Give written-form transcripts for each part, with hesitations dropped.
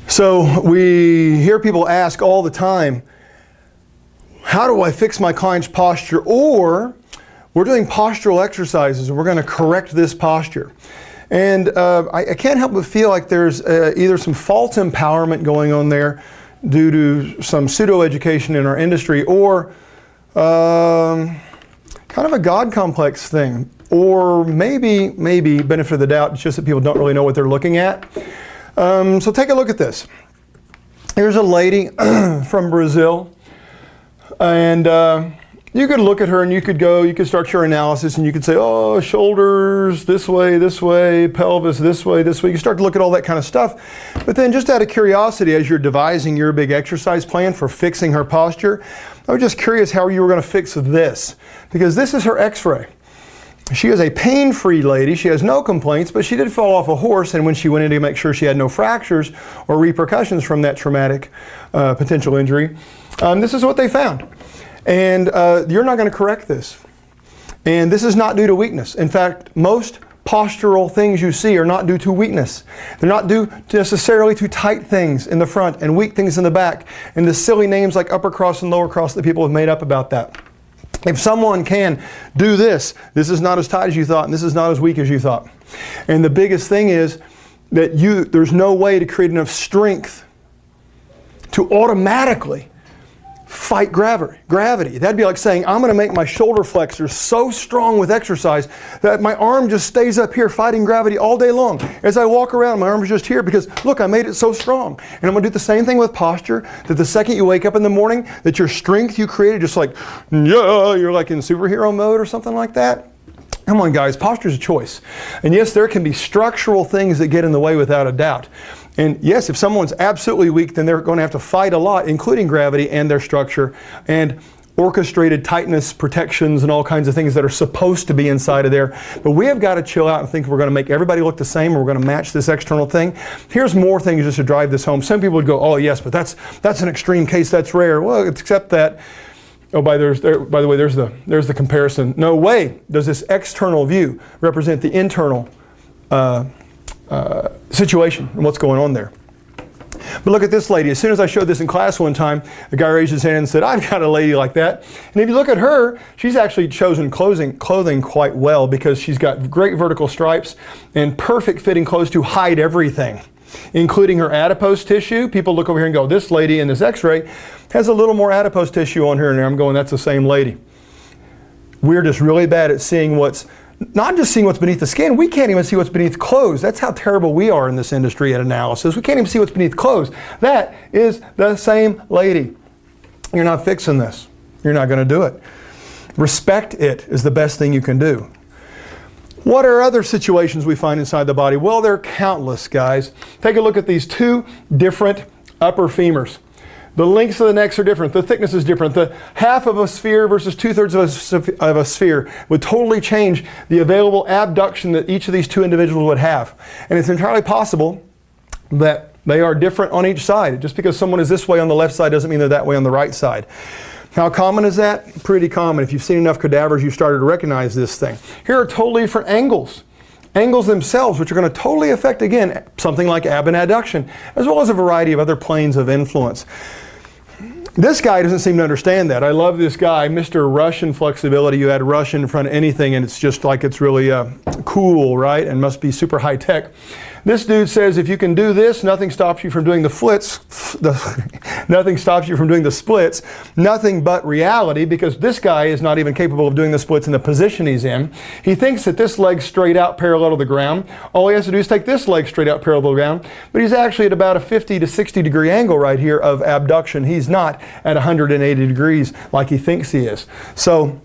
So we hear people ask all the time, how do I fix my client's posture? Or we're doing postural exercises and we're going to correct this posture. And I can't help but feel like there's either some false empowerment going on there due to some pseudo-education in our industry, or kind of a God complex thing. Or maybe benefit of the doubt, it's just that people don't really know what they're looking at. So take a look at this. Here's a lady from Brazil, and you could look at her and you could start your analysis and you could say, oh, shoulders this way, pelvis this way. You start to look at all that kind of stuff. But then just out of curiosity, as you're devising your big exercise plan for fixing her posture, I was just curious how you were going to fix this. Because this is her x-ray. She is a pain-free lady. She has no complaints, but she did fall off a horse, and when she went in to make sure she had no fractures or repercussions from that traumatic potential injury, this is what they found. And you're not going to correct this. And this is not due to weakness. In fact, most postural things you see are not due to weakness. They're not due necessarily to tight things in the front and weak things in the back, and the silly names like upper cross and lower cross that people have made up about that. If someone can do this, this is not as tight as you thought, and this is not as weak as you thought. And the biggest thing is that there's no way to create enough strength to automatically fight gravity. That'd be like saying, I'm going to make my shoulder flexors so strong with exercise that my arm just stays up here fighting gravity all day long. As I walk around, my arm is just here because, look, I made it so strong. And I'm going to do the same thing with posture, that the second you wake up in the morning, that your strength you created just like, yeah, you're like in superhero mode or something like that. Come on, guys, posture is a choice. And yes, there can be structural things that get in the way without a doubt. And yes, if someone's absolutely weak, then they're going to have to fight a lot, including gravity and their structure and orchestrated tightness protections and all kinds of things that are supposed to be inside of there. But we have got to chill out and think we're going to make everybody look the same, or we're going to match this external thing. Here's more things just to drive this home. Some people would go, oh yes, but that's an extreme case, that's rare. Well, except that, oh, by the way, there's the comparison. No way does this external view represent the internal situation and what's going on there. But look at this lady. As soon as I showed this in class one time, the guy raised his hand and said, I've got a lady like that. And if you look at her, she's actually chosen clothing quite well, because she's got great vertical stripes and perfect fitting clothes to hide everything, including her adipose tissue. People look over here and go, this lady in this x-ray has a little more adipose tissue on her, and I'm going, that's the same lady. We're just really bad at seeing not just seeing what's beneath the skin, we can't even see what's beneath clothes. That's how terrible we are in this industry at analysis. We can't even see what's beneath clothes. That is the same lady. You're not fixing this. You're not going to do it. Respect it is the best thing you can do. What are other situations we find inside the body? Well, there are countless, guys. Take a look at these two different upper femurs. The lengths of the necks are different. The thickness is different. The half of a sphere versus 2/3 of a sphere would totally change the available abduction that each of these two individuals would have. And it's entirely possible that they are different on each side. Just because someone is this way on the left side doesn't mean they're that way on the right side. How common is that? Pretty common. If you've seen enough cadavers, you've started to recognize this thing. Here are totally different angles. Angles themselves, which are going to totally affect, again, something like ab and adduction, as well as a variety of other planes of influence. This guy doesn't seem to understand that. I love this guy, Mr. Russian Flexibility. You add Russian in front of anything and it's just like it's really cool, right? And must be super high tech. This dude says if you can do this, nothing stops you from doing the nothing stops you from doing the splits. Nothing but reality, because this guy is not even capable of doing the splits in the position he's in. He thinks that this leg's straight out parallel to the ground. All he has to do is take this leg straight out parallel to the ground, but he's actually at about a 50 to 60 degree angle right here of abduction. He's not at 180 degrees like he thinks he is. So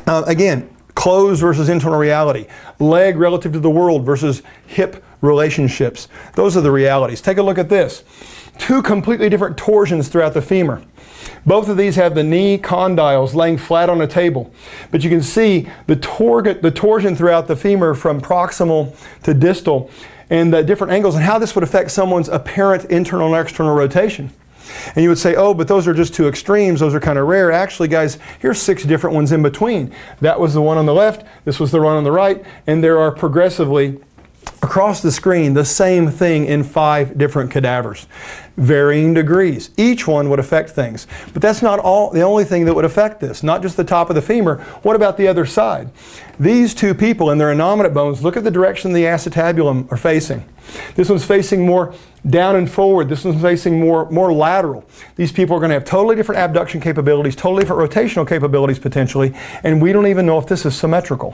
again, clothes versus internal reality, leg relative to the world versus hip relationships. Those are the realities. Take a look at this. Two completely different torsions throughout the femur. Both of these have the knee condyles laying flat on a table. But you can see the torsion throughout the femur from proximal to distal, and the different angles, and how this would affect someone's apparent internal and external rotation. And you would say, oh, but those are just two extremes. Those are kind of rare. Actually, guys, here's 6 different ones in between. That was the one on the left. This was the one on the right. And there are progressively across the screen the same thing in 5 different cadavers. Varying degrees. Each one would affect things. But that's not the only thing that would affect this. Not just the top of the femur. What about the other side? These two people in their innominate bones, look at the direction the acetabulum are facing. This one's facing more down and forward. This one's facing more lateral. These people are going to have totally different abduction capabilities, totally different rotational capabilities potentially, and we don't even know if this is symmetrical.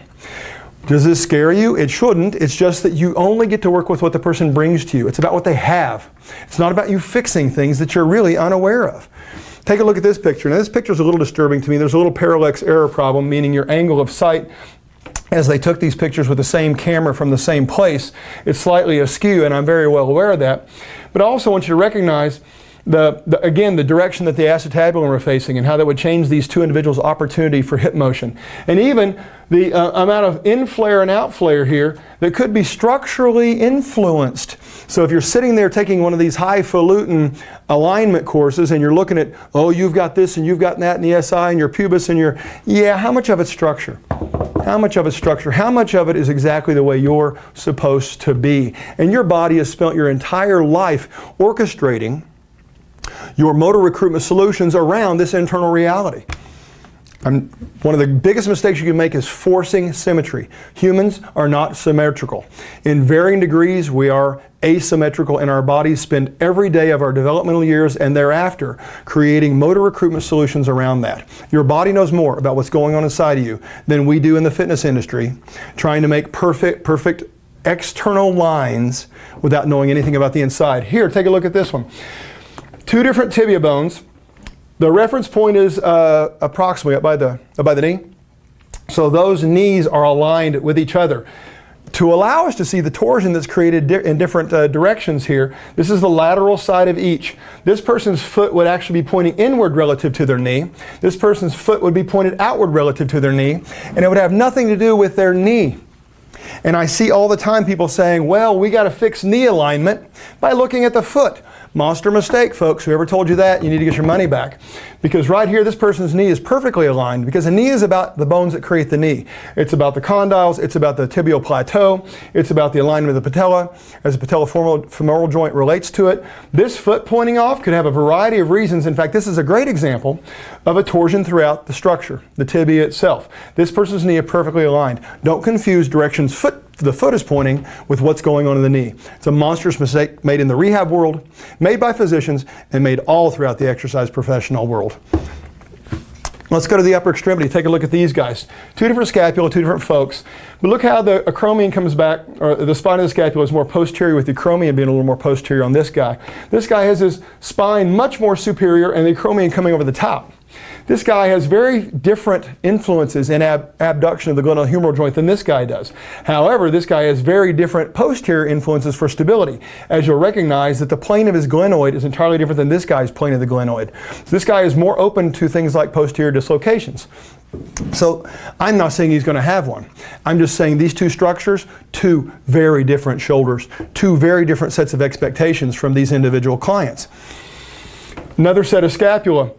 Does this scare you? It shouldn't. It's just that you only get to work with what the person brings to you. It's about what they have. It's not about you fixing things that you're really unaware of. Take a look at this picture. Now this picture is a little disturbing to me. There's a little parallax error problem, meaning your angle of sight as they took these pictures with the same camera from the same place, it's slightly askew, and I'm very well aware of that. But I also want you to recognize again, the direction that the acetabulum are facing and how that would change these two individuals' opportunity for hip motion. And even the amount of in-flare and out-flare here that could be structurally influenced. So if you're sitting there taking one of these highfalutin alignment courses and you're looking at, oh, you've got this and you've got that in the SI and your pubis and your, yeah, how much of it's structure? How much of it's structure? How much of it is exactly the way you're supposed to be? And your body has spent your entire life orchestrating your motor recruitment solutions around this internal reality. One of the biggest mistakes you can make is forcing symmetry. Humans are not symmetrical. In varying degrees, we are asymmetrical, and our bodies spend every day of our developmental years and thereafter creating motor recruitment solutions around that. Your body knows more about what's going on inside of you than we do in the fitness industry, trying to make perfect external lines without knowing anything about the inside. Here, take a look at this one. 2 different tibia bones. The reference point is approximately up by the knee. So those knees are aligned with each other. To allow us to see the torsion that's created in different directions here, this is the lateral side of each. This person's foot would actually be pointing inward relative to their knee. This person's foot would be pointed outward relative to their knee, and it would have nothing to do with their knee. And I see all the time people saying, well, we got to fix knee alignment by looking at the foot. Monster mistake, folks. Whoever told you that, you need to get your money back. Because right here, this person's knee is perfectly aligned, because the knee is about the bones that create the knee. It's about the condyles, it's about the tibial plateau, it's about the alignment of the patella, as the patellofemoral joint relates to it. This foot pointing off could have a variety of reasons. In fact, this is a great example of a torsion throughout the structure, the tibia itself. This person's knee is perfectly aligned. Don't confuse directions the foot is pointing with what's going on in the knee. It's a monstrous mistake made in the rehab world, made by physicians, and made all throughout the exercise professional world. Let's go to the upper extremity. Take a look at these guys. 2 different scapula, 2 different folks. But look how the acromion comes back, or the spine of the scapula is more posterior, with the acromion being a little more posterior on this guy. This guy has his spine much more superior and the acromion coming over the top. This guy has very different influences in abduction of the glenohumeral joint than this guy does. However, this guy has very different posterior influences for stability, as you'll recognize that the plane of his glenoid is entirely different than this guy's plane of the glenoid. So this guy is more open to things like posterior dislocations. So I'm not saying he's going to have one. I'm just saying these 2 structures, 2 very different shoulders, 2 very different sets of expectations from these individual clients. Another set of scapula.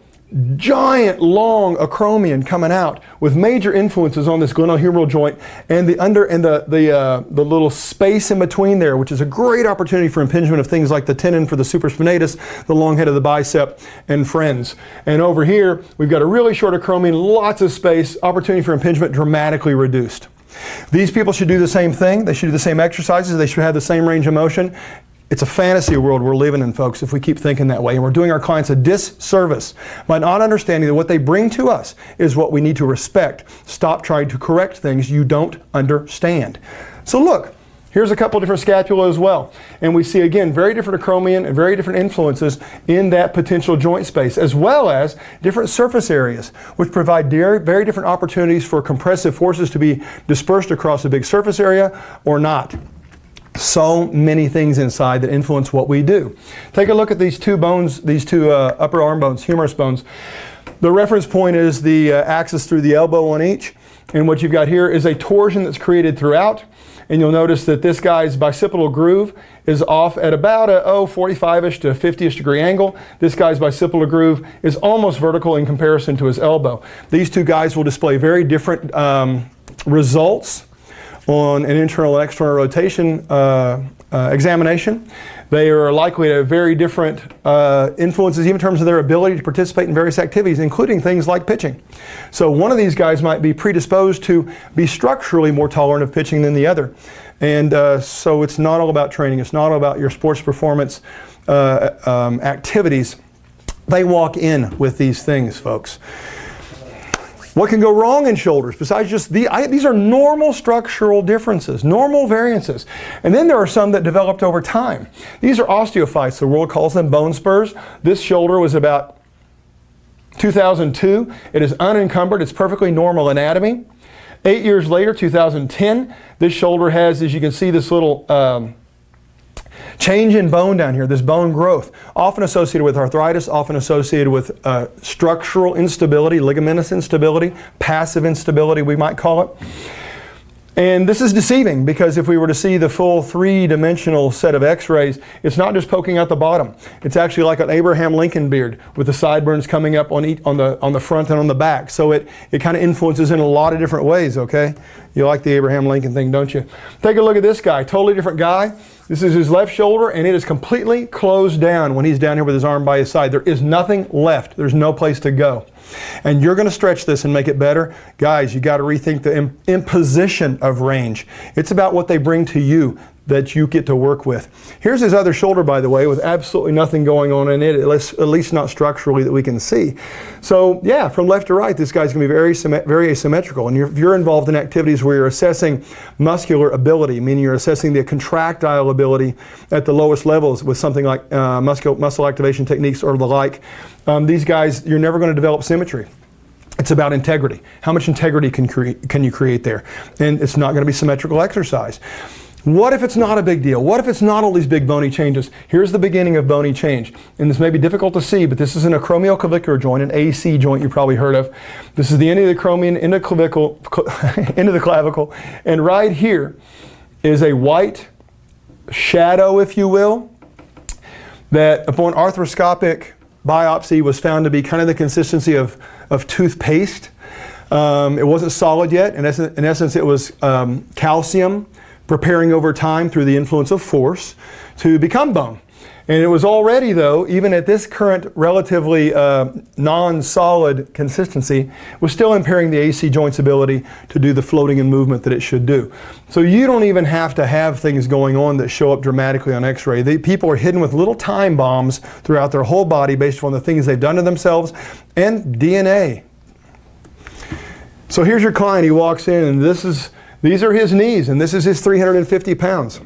Giant long acromion coming out with major influences on this glenohumeral joint and the little space in between there, which is a great opportunity for impingement of things like the tendon for the supraspinatus, the long head of the bicep, and friends. And over here, we've got a really short acromion, lots of space, opportunity for impingement dramatically reduced. These people should do the same thing. They should do the same exercises. They should have the same range of motion. It's a fantasy world we're living in, folks, if we keep thinking that way. And we're doing our clients a disservice by not understanding that what they bring to us is what we need to respect. Stop trying to correct things you don't understand. So look, here's a couple different scapula as well. And we see, again, very different acromion and very different influences in that potential joint space, as well as different surface areas, which provide very different opportunities for compressive forces to be dispersed across a big surface area or not. So many things inside that influence what we do. Take a look at these 2 bones, these 2 upper arm bones, humerus bones. The reference point is the axis through the elbow on each. And what you've got here is a torsion that's created throughout. And you'll notice that this guy's bicipital groove is off at about a 45-ish to 50-ish degree angle. This guy's bicipital groove is almost vertical in comparison to his elbow. These 2 guys will display very different results on an internal and external rotation examination. They are likely to have very different influences, even in terms of their ability to participate in various activities, including things like pitching. So one of these guys might be predisposed to be structurally more tolerant of pitching than the other. And so it's not all about training. It's not all about your sports performance activities. They walk in with these things, folks. What can go wrong in shoulders besides just these are normal structural differences, normal variances. And then there are some that developed over time. These are osteophytes. The world calls them bone spurs. This shoulder was about 2002. It is unencumbered. It's perfectly normal anatomy. 8 years later, 2010, this shoulder has, as you can see, this little change in bone down here, this bone growth, often associated with arthritis, often associated with structural instability, ligamentous instability, passive instability, we might call it. And this is deceiving because if we were to see the full three-dimensional set of x-rays, it's not just poking out the bottom. It's actually like an Abraham Lincoln beard with the sideburns coming up on the front and on the back. So it kind of influences in a lot of different ways, okay? You like the Abraham Lincoln thing, don't you? Take a look at this guy, totally different guy. This is his left shoulder, and it is completely closed down when he's down here with his arm by his side. There is nothing left. There's no place to go. And you're going to stretch this and make it better. Guys, you got to rethink the imposition of range. It's about what they bring to you that you get to work with. Here's his other shoulder, by the way, with absolutely nothing going on in it, at least not structurally that we can see. So yeah, from left to right, this guy's going to be very asymmetrical. And if you're involved in activities where you're assessing muscular ability, meaning you're assessing the contractile ability at the lowest levels with something like muscle activation techniques or the like, these guys, you're never going to develop symmetry. It's about integrity. How much integrity can you create there? And it's not going to be symmetrical exercise. What if it's not a big deal? What if it's not all these big bony changes? Here's the beginning of bony change. And this may be difficult to see, but this is an acromioclavicular joint, an AC joint you probably heard of. This is the end of the acromion, into the clavicle. And right here is a white shadow, if you will, that upon arthroscopic biopsy was found to be kind of the consistency of toothpaste. It wasn't solid yet. In essence, it was calcium preparing over time through the influence of force to become bone. And it was already, though, even at this current relatively non-solid consistency, was still impairing the AC joint's ability to do the floating and movement that it should do. So you don't even have to have things going on that show up dramatically on x-ray. People are hidden with little time bombs throughout their whole body based on the things they've done to themselves and DNA. So here's your client. He walks in, and these are his knees, and this is his 350 pounds.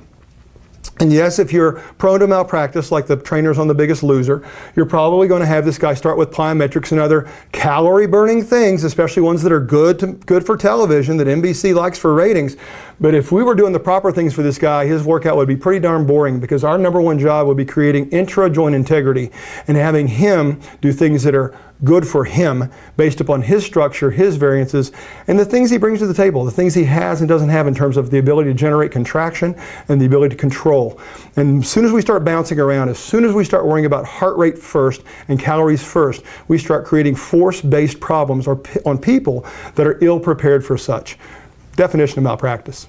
And yes, if you're prone to malpractice, like the trainers on The Biggest Loser, you're probably going to have this guy start with plyometrics and other calorie-burning things, especially ones that are good for television, that NBC likes for ratings. But if we were doing the proper things for this guy, his workout would be pretty darn boring, because our number one job would be creating intra-joint integrity and having him do things that are good for him based upon his structure, his variances, and the things he brings to the table, the things he has and doesn't have in terms of the ability to generate contraction and the ability to control. And as soon as we start bouncing around, as soon as we start worrying about heart rate first and calories first, we start creating force-based problems on people that are ill prepared for such. Definition of malpractice.